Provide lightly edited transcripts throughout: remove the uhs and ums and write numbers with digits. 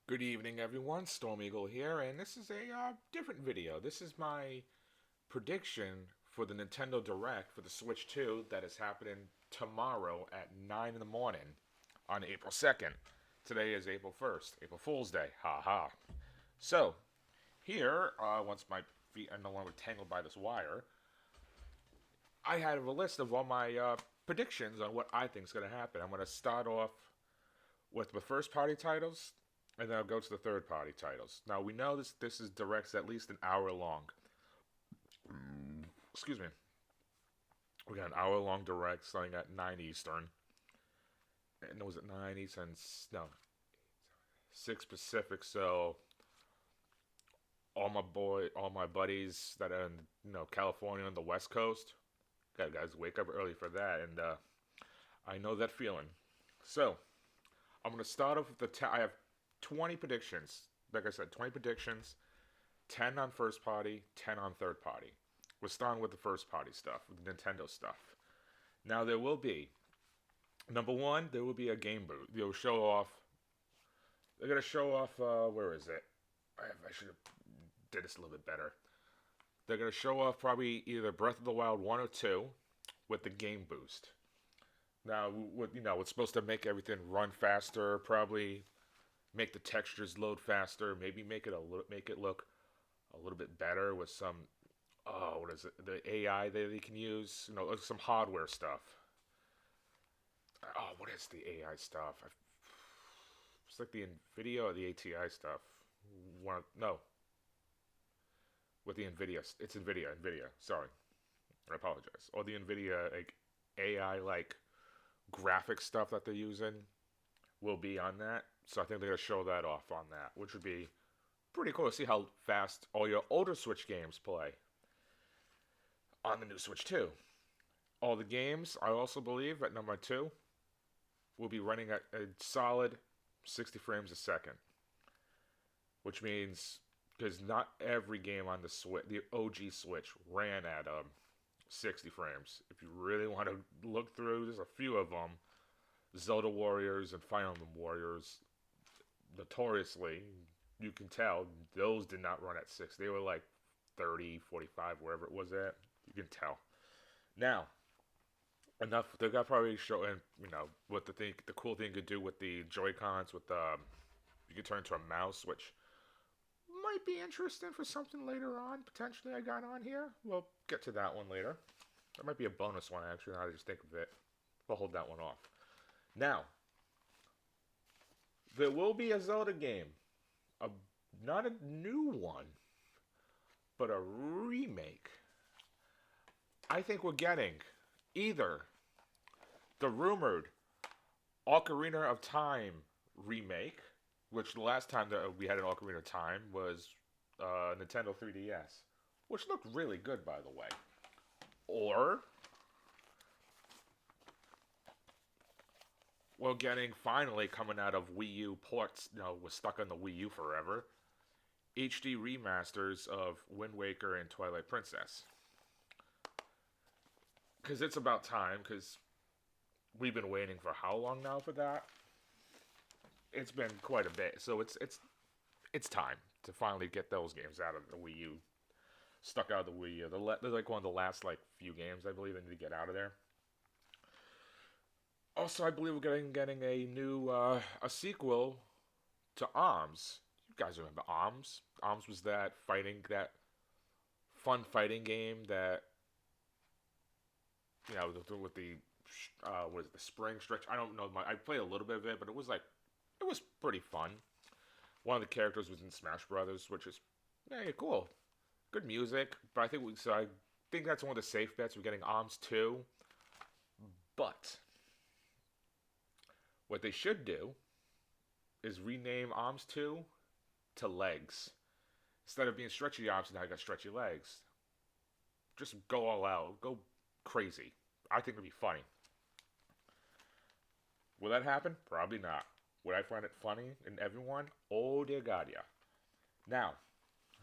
Good evening, everyone. Storm Eagle here, and this is a different video. This is my prediction for the Nintendo Direct for the Switch 2 that is happening tomorrow at 9 in the morning on April 2nd. Today is April 1st, April Fool's Day. Ha ha. So, here, once my feet are no longer tangled by this wire, I have a list of all my predictions on what I think is going to happen. I'm going to start off with the first party titles, and then I'll go to the third party titles. Now we know this is directs at least an hour long. Excuse me. We got an hour long direct starting at 9 Eastern, and was it 9 Eastern? No, 6 Pacific. So all my buddies that are in California on the West Coast, gotta guys wake up early for that, and I know that feeling. So I'm gonna start off with I have 20 predictions. Like I said, 20 predictions. 10 on first party, 10 on third party. We're starting with the first party stuff, with the Nintendo stuff. Now there will be number one. There will be a game boot. They'll show off. They're gonna show off. Where is it? I should have did this a little bit better. They're gonna show off probably either Breath of the Wild 1 or 2 with the game boost. Now, what's supposed to make everything run faster, probably make the textures load faster, maybe make it look a little bit better with some what is it, the AI that they can use, like some hardware stuff. Oh, what is the AI stuff? It's like the Nvidia or the ATI stuff. No, with the Nvidia, it's Nvidia. Sorry, I apologize. Or the Nvidia like AI like graphic stuff that they're using will be on that. So I think they're gonna show that off on that, which would be pretty cool to see how fast all your older Switch games play on the new Switch 2. All the games, I also believe, at number 2, will be running at a solid 60 frames a second, which means because not every game on the Switch, the OG Switch, ran at 60 frames. If you really want to look through, there's a few of them. Zelda Warriors and Fire Emblem Warriors, notoriously, you can tell those did not run at 6. They were like 30, 45, wherever it was at. You can tell. Now, enough. They got probably showing, what the cool thing you could do with the Joy Cons with you could turn into a mouse, which might be interesting for something later on. Potentially, I got on here. We'll get to that one later. That might be a bonus one actually. Now I just think of it. We'll hold that one off. Now, there will be a Zelda game, a not a new one, but a remake. I think we're getting either the rumored Ocarina of Time remake, which the last time that we had an Ocarina of Time was Nintendo 3DS, which looked really good, by the way. Or we're getting finally coming out of Wii U ports, was stuck on the Wii U forever. HD remasters of Wind Waker and Twilight Princess. Because it's about time, because we've been waiting for how long now for that? It's been quite a bit. So it's time to finally get those games out of the Wii U. Stuck out of the Wii U. They're like one of the last like few games I believe they need to get out of there. Also, I believe we're getting a new a sequel to Arms. You guys remember Arms? Arms was that fun fighting game that with the was it the spring stretch? I don't know. I played a little bit of it, but it was pretty fun. One of the characters was in Smash Brothers, which is cool, good music. But I think that's one of the safe bets. We're getting Arms 2, but what they should do is rename Arms 2 to Legs. Instead of being stretchy arms, now you got stretchy legs. Just go all out, go crazy. I think it'd be funny. Will that happen? Probably not. Would I find it funny in everyone? Oh dear God, yeah. Now,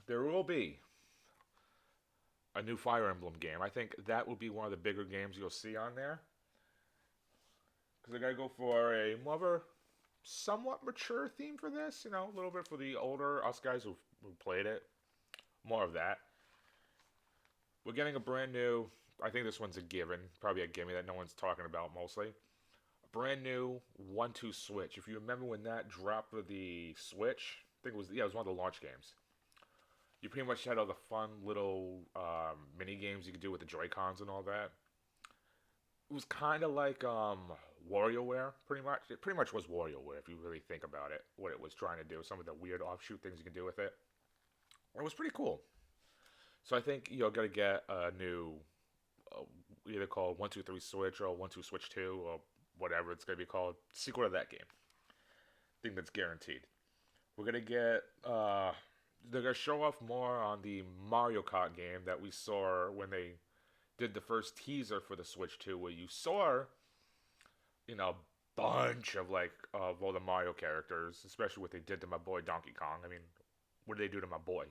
there will be a new Fire Emblem game. I think that will be one of the bigger games you'll see on there. Because I gotta go for a mother somewhat mature theme for this. You know, a little bit for the older us guys who played it. More of that. We're getting a brand new. I think this one's a given, probably a gimme that no one's talking about mostly. A brand new 1-2 Switch. If you remember when that dropped for the Switch, I think it was one of the launch games. You pretty much had all the fun little mini games you could do with the Joy Cons and all that. It was kind of like WarioWare, pretty much. It pretty much was WarioWare if you really think about it. What it was trying to do, some of the weird offshoot things you can do with it. It was pretty cool. So I think you're gonna get a new, uh, either called 1-2-3 Switch or 1-2 Switch 2 or whatever it's gonna be called, sequel to that game. I think that's guaranteed. We're gonna get. They're gonna show off more on the Mario Kart game that we saw when they did the first teaser for the Switch 2, where you saw, a bunch of of all the Mario characters, especially what they did to my boy Donkey Kong. I mean, what did they do to my boy?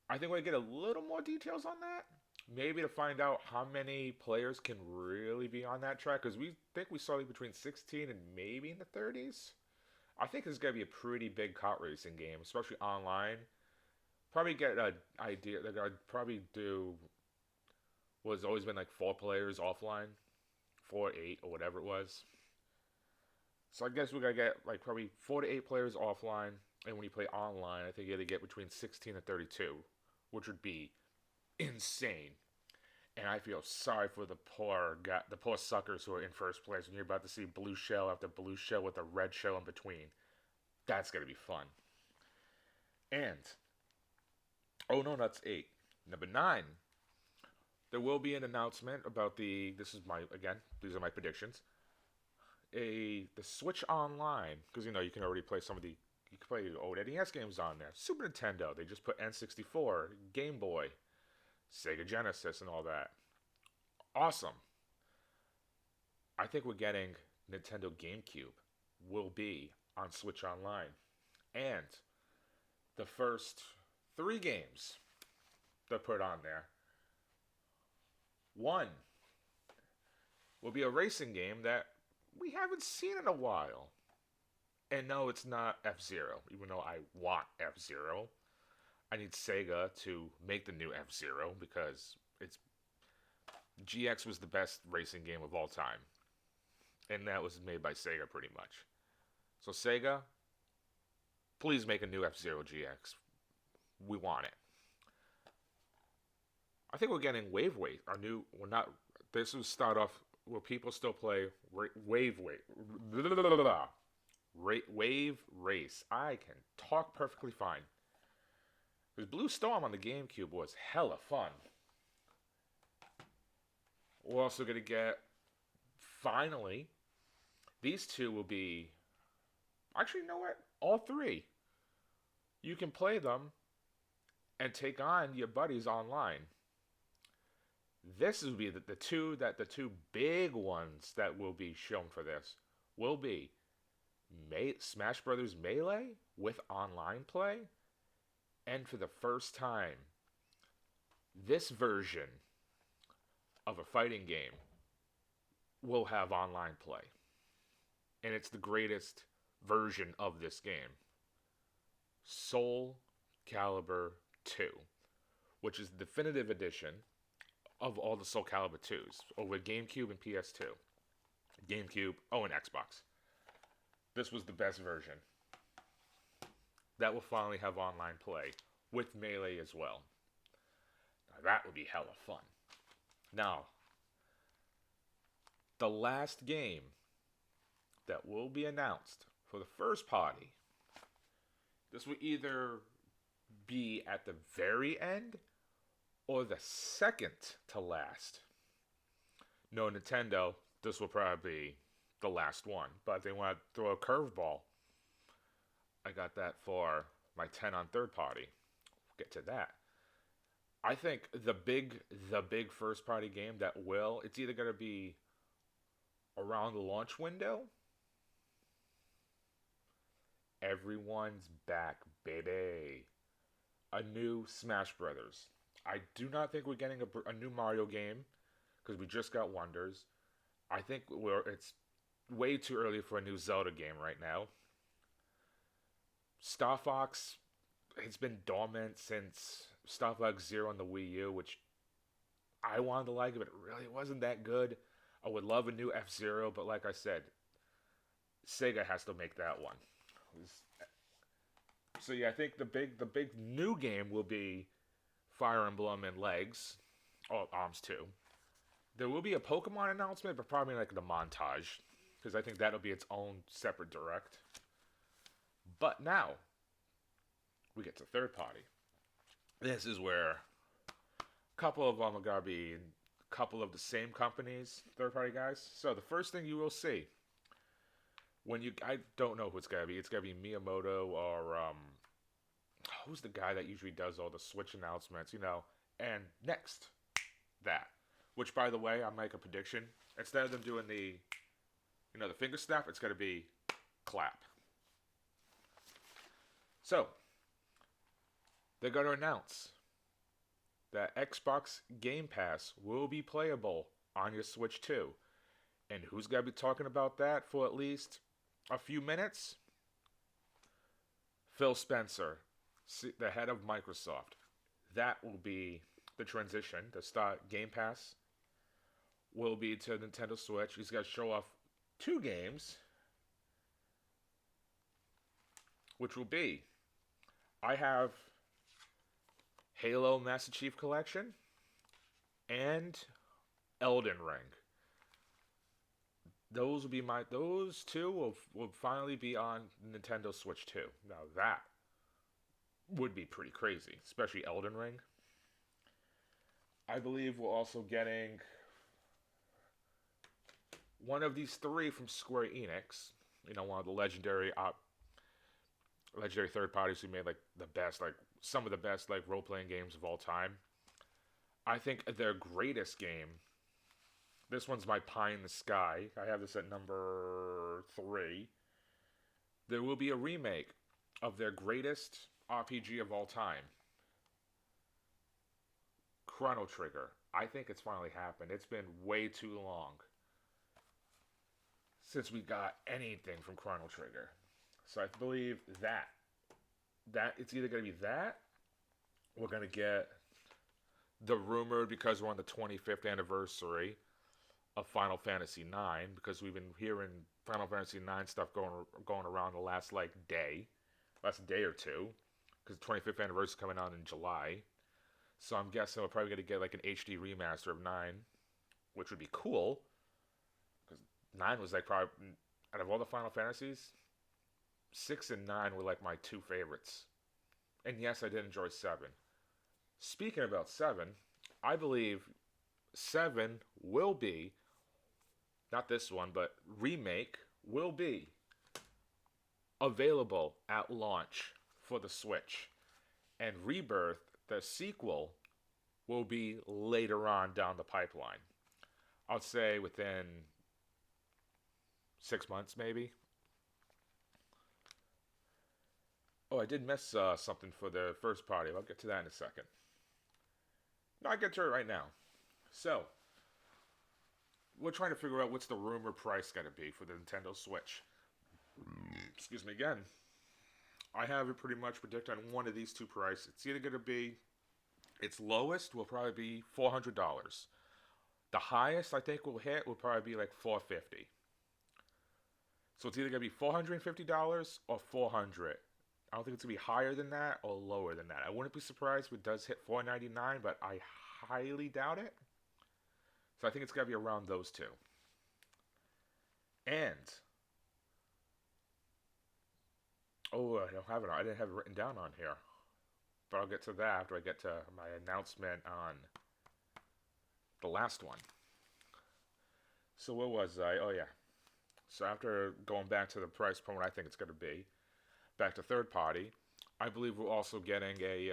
I think we're gonna get a little more details on that. Maybe to find out how many players can really be on that track, because we think we saw between 16 and maybe in the 30s. I think this is gonna be a pretty big kart racing game, especially online. Probably get an idea. They're gonna probably do what's always been like 4 players offline, 4 8 or whatever it was. So I guess we're gonna get like probably 4 to 8 players offline, and when you play online, I think you're gonna get between 16 and 32, which would be insane. And I feel sorry for the poor suckers who are in first place when you're about to see blue shell after blue shell with a red shell in between. That's gonna be fun. And oh no, that's 8. Number 9, there will be an announcement about the. This is my again. These are my predictions. The Switch Online, because you can already play some of the. You can play old NES games on there. Super Nintendo, they just put N64, Game Boy, Sega Genesis, and all that. Awesome. I think we're getting Nintendo GameCube will be on Switch Online. And the first 3 games they put on there. One will be a racing game that we haven't seen in a while. And no, it's not F-Zero, even though I want F-Zero. I need Sega to make the new F-Zero because it's GX was the best racing game of all time. And that was made by Sega pretty much. So Sega, please make a new F-Zero GX. We want it. I think we're getting Wave Weight. Our new, we're not. This will start off where people still play Wave Weight. Wave Race. I can talk perfectly fine. Because Blue Storm on the GameCube was hella fun. We're also going to get, finally, these two will be, actually, you know what? All 3. You can play them and take on your buddies online. This will be the two big ones that will be shown for this will be Smash Brothers Melee with online play, and for the first time, this version of a fighting game will have online play. And it's the greatest version of this game. Soul Calibur 2, which is the definitive edition of all the Soul Calibur 2s over GameCube and PS2. GameCube, and Xbox. This was the best version. That will finally have online play with Melee as well. Now that would be hella fun. Now, the last game that will be announced for the first party, this will either be at the very end or the second to last. No, Nintendo, this will probably be the last one, but they want to throw a curveball. I got that for my 10 on third party. We'll get to that. I think the big first party game that it's either going to be around the launch window. Everyone's back, baby. A new Smash Brothers. I do not think we're getting a new Mario game because we just got Wonders. I think way too early for a new Zelda game right now. Star Fox, it's been dormant since Star Fox Zero on the Wii U, which I wanted to like, but it really wasn't that good. I would love a new F Zero, but like I said, Sega has to make that one. So yeah, I think the big new game will be Fire Emblem and Legs, or Arms too. There will be a Pokemon announcement, but probably like the montage, because I think that'll be its own separate direct. But now we get to third party. This is where a couple of them are gonna be a couple of the same companies, third party guys. So the first thing you will see when you, I don't know who it's gonna be. It's gonna be Miyamoto or who's the guy that usually does all the Switch announcements, and next that. Which, by the way, I'll make a prediction. Instead of them doing the finger snap, it's gonna be clap. So they're gonna announce that Xbox Game Pass will be playable on your Switch too. And who's gonna be talking about that for at least a few minutes? Phil Spencer, the head of Microsoft. That will be the transition. The start Game Pass will be to Nintendo Switch. He's going to show off 2 games, which will be, I have Halo Master Chief Collection and Elden Ring. Those 2 will finally be on Nintendo Switch 2. Now that would be pretty crazy, especially Elden Ring. I believe we're also getting one of these 3 from Square Enix. One of the legendary third parties who made like the best, like some of the best like role playing games of all time. I think their greatest game. This one's my Pie in the Sky. I have this at number 3. There will be a remake of their greatest RPG of all time, Chrono Trigger. I think it's finally happened. It's been way too long since we got anything from Chrono Trigger. So I believe that it's either going to be that, we're going to get the rumored, because we're on the 25th anniversary of Final Fantasy IX, because we've been hearing Final Fantasy IX stuff going around the last day or two, because the 25th anniversary is coming out in July. So I'm guessing we're probably going to get like an HD remaster of 9, which would be cool, because 9 was like probably, out of all the Final Fantasies, 6 and 9 were like my 2 favorites. And yes, I did enjoy 7. Speaking about 7, I believe 7 will be, not this one, but remake will be available at launch for the Switch. And Rebirth, the sequel, will be later on down the pipeline. I'd say within 6 months, maybe. Oh, I did miss something for the first party. I'll get to that in a second. No, I'll get to it right now. So, we're trying to figure out what's the rumor price going to be for the Nintendo Switch. Excuse me again. I have it pretty much predicted on one of these 2 prices. It's either going to be, its lowest will probably be $400. The highest I think we'll hit will probably be like $450. So it's either going to be $450 or $400. I don't think it's going to be higher than that or lower than that. I wouldn't be surprised if it does hit $499, but I highly doubt it. So I think it's got to be around those 2. And, I didn't have it written down on here. But I'll get to that after I get to my announcement on the last one. So where was I? Oh yeah. So after going back to the price point, what I think it's going to be, back to third party, I believe we're also getting a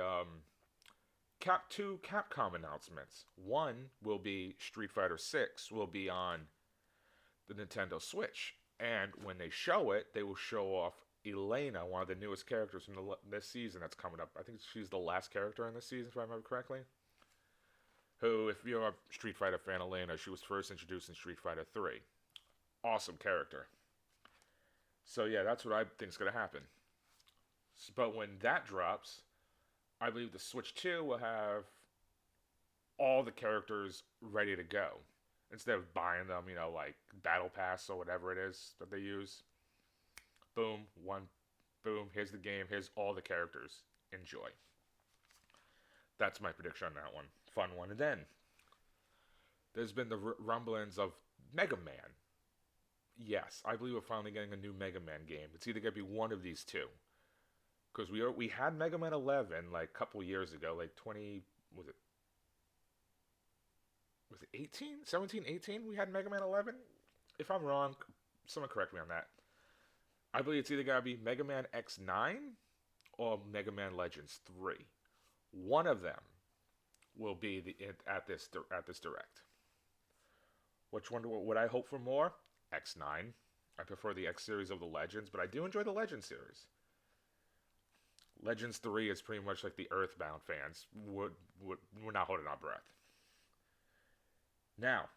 2 Capcom announcements. One will be Street Fighter 6 will be on the Nintendo Switch, and when they show it, they will show off Elena, one of the newest characters from this season that's coming up. I think she's the last character in this season, if I remember correctly. Who, if you're a Street Fighter fan, Elena, she was first introduced in Street Fighter 3. awesome character. So yeah, that's what I think is gonna happen. But when that drops, I believe the Switch 2 will have all the characters ready to go. Instead of buying them, like Battle Pass or whatever it is that they use. Boom, boom, here's the game, here's all the characters. Enjoy. That's my prediction on that one. Fun one. And then there's been the rumblings of Mega Man. Yes, I believe we're finally getting a new Mega Man game. It's either gonna be one of these two. Because we had Mega Man 11 like a couple years ago, like 20 was it 18, 17, 18? We had Mega Man 11. If I'm wrong, someone correct me on that. I believe it's either gonna be Mega Man X9 or Mega Man Legends 3. One of them will be at this direct. Which one would I hope for more? X9. I prefer the X series of the Legends, but I do enjoy the Legends series. Legends 3 is pretty much like the Earthbound fans. We're not holding our breath. Now,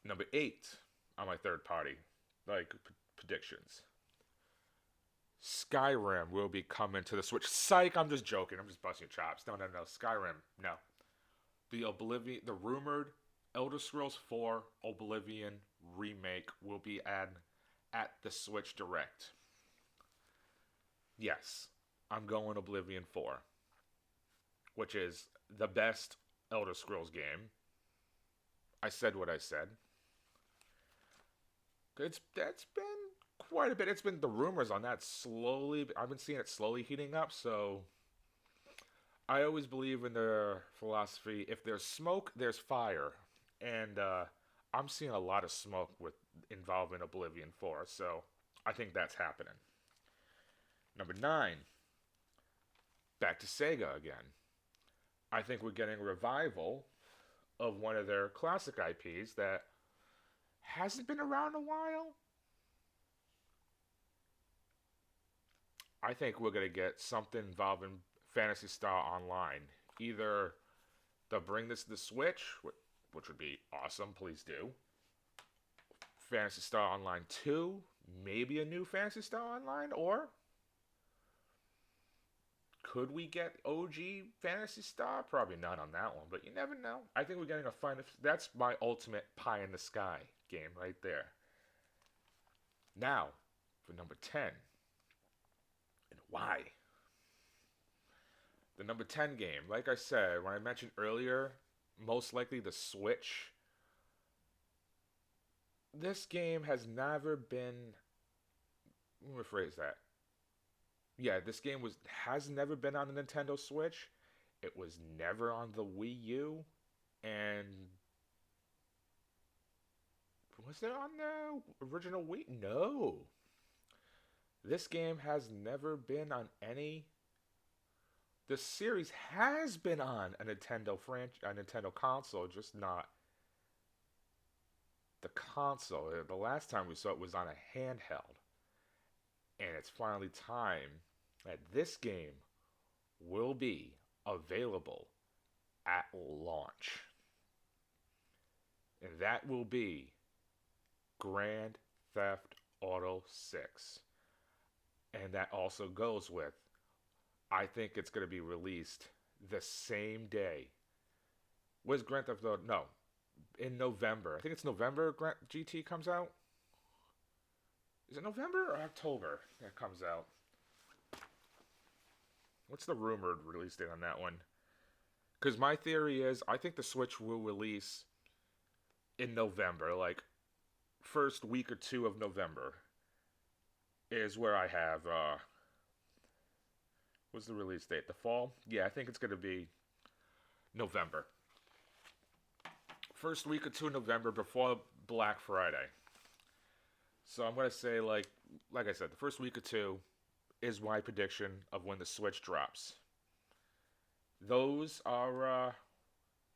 number 8 on my third party, predictions. Skyrim will be coming to the Switch. Psych, I'm just joking. I'm just busting your chops. No. Skyrim, no. The rumored Elder Scrolls 4 Oblivion remake will be at the Switch Direct. Yes, I'm going Oblivion 4, which is the best Elder Scrolls game. I said what I said. That's been quite a bit. It's been the rumors on that slowly. I've been seeing it slowly heating up. So I always believe in the philosophy: if there's smoke, there's fire, and I'm seeing a lot of smoke involving Oblivion 4. So I think that's happening. Number 9, back to Sega again. I think we're getting a revival of one of their classic IPs that hasn't been around a while. I think we're going to get something involving Phantasy Star Online. Either they'll bring this to the Switch, which would be awesome, please do. Phantasy Star Online 2, maybe a new Phantasy Star Online, or could we get OG Phantasy Star? Probably not on that one, but you never know. I think we're getting a fun. That's my ultimate pie in the sky game right there. Now, for number 10. And why? The number 10 game, like I said, when I mentioned earlier, most likely the Switch. This game has never been. Let me rephrase that. Yeah, this game has never been on the Nintendo Switch. It was never on the Wii U, and was it on the original Wii? No. This game has never been on any. The series has been on a Nintendo console, just not the console. The last time we saw it was on a handheld. And it's finally time that this game will be available at launch. And that will be Grand Theft Auto 6. And that also goes with, I think it's going to be released the same day. Where's Grand Theft Auto? No, in November. I think it's November GT comes out. Is it November or October that comes out? What's the rumored release date on that one? Because my theory is, I think the Switch will release in November, like first week or two of November is where I have, what's the release date? The fall? Yeah, I think it's going to be November. First week or two of November before Black Friday. So I'm going to say, like I said, the first week or two is my prediction of when the Switch drops. Those are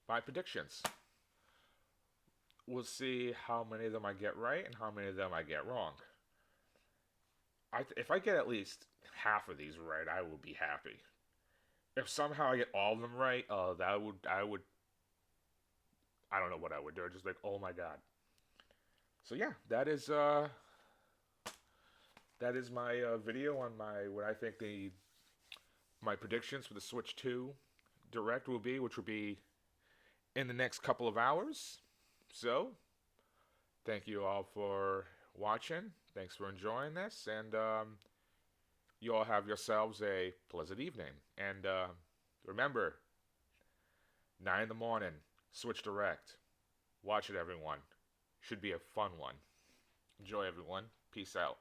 my predictions. We'll see how many of them I get right and how many of them I get wrong. If I get at least half of these right, I will be happy. If somehow I get all of them right, I don't know what I would do. Just like, oh my god. So yeah, that is my video on my what I think the my predictions for the Switch 2 Direct will be, which will be in the next couple of hours. So thank you all for watching. Thanks for enjoying this, and you all have yourselves a pleasant evening. And remember, 9 in the morning, Switch Direct. Watch it, everyone. Should be a fun one. Enjoy, everyone. Peace out.